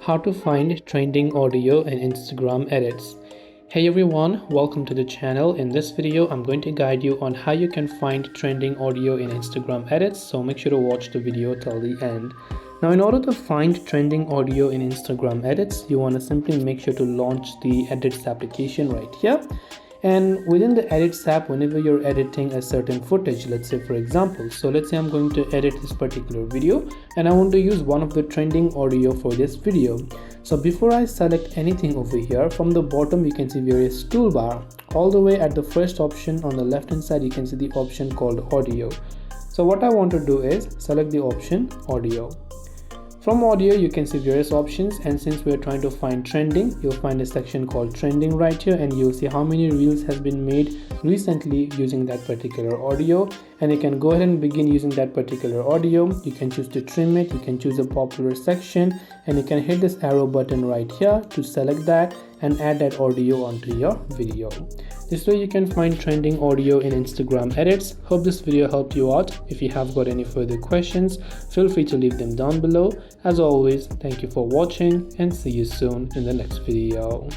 how to find trending audio in Instagram edits. Hey everyone, welcome to the channel. In this video, I'm going to guide you on how you can find trending audio in Instagram edits, so make sure to watch the video till the end. Now, in order to find trending audio in Instagram edits, you want to simply make sure to launch the edits application right here. And within the edits app, whenever you're editing a certain footage, let's say for example, so let's say I'm going to edit this particular video and I want to use one of the trending audio for this video. So before I select anything over here, from the bottom you can see various toolbar. All the way at the first option on the left hand side, you can see the option called audio. So what I want to do is select the option audio. From audio, you can see various options, and since we're trying to find trending, you'll find a section called trending right here, and you'll see how many reels has been made recently using that particular audio. And you can go ahead and begin using that particular audio. You can choose to trim it, you can choose a popular section, and you can hit this arrow button right here to select that and add that audio onto your video. This way you can find trending audio in Instagram edits. Hope this video helped you out. If you have got any further questions, feel free to leave them down below. As always, thank you for watching and see you soon in the next video.